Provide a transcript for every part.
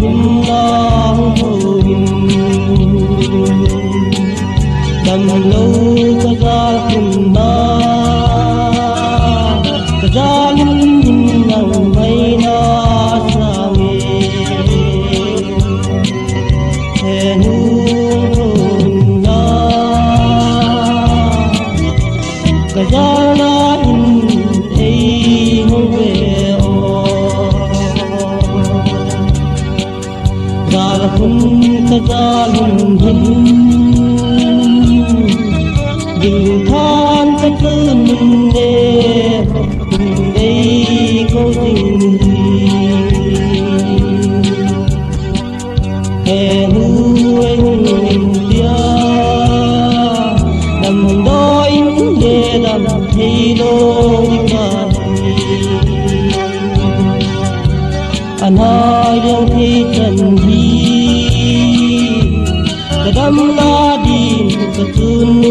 him long thu đầm lâu cho ra cùng na cho ra linh nắng mây na sang hè nu na cho ra na ai hong về ra la hun cho ra linh dừng than các thứ mình để câu tình hè nuôi mình tia đầm đôi để đầm thấy đôi mà anh hai đang thấy trần đi cái đầm la đi cái tuôn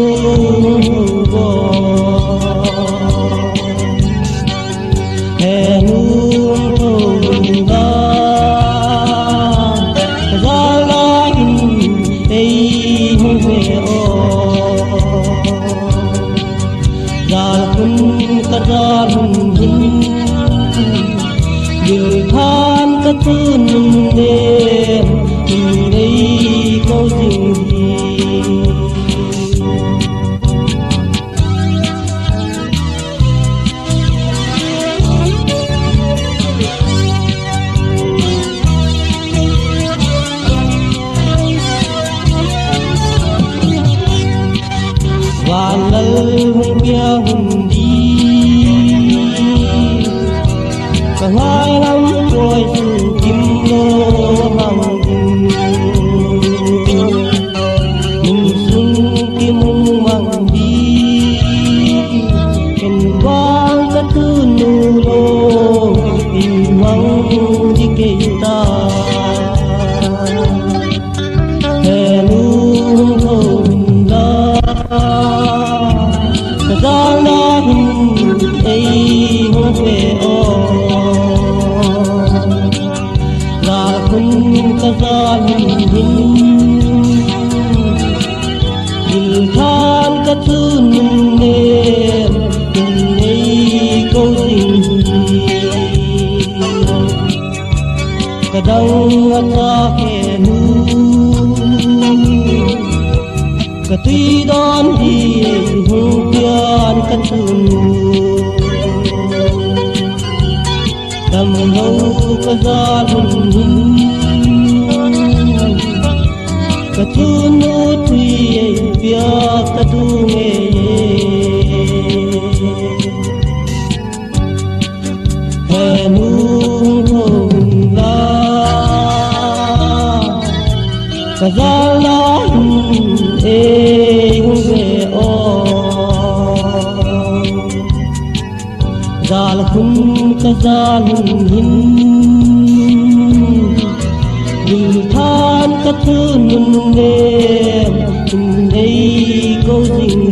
hè nuông thôn ba ra la tây hông về ra kun ta ra hin điều than ta tuôn đêm đây câu tình và lời hùng bia hùng đi cả hai năm rồi từng kim lô bằng mình xuống kim bằng đi kèn vang các thứ nụ lô tìm mong đi kề ta hè nu hồng la ra la ai hong về ra kun ka ra dil than ka thứ mình để câu tình ka dang ta ke nu ka tuy đón đi hung pian ka tun đầm lâu ka ra lung ka tu nu tui pia ka tu nghe hè nu thôn la ka ra la hong về ra la kun ka ra hin dừng than các thứ mình để câu tình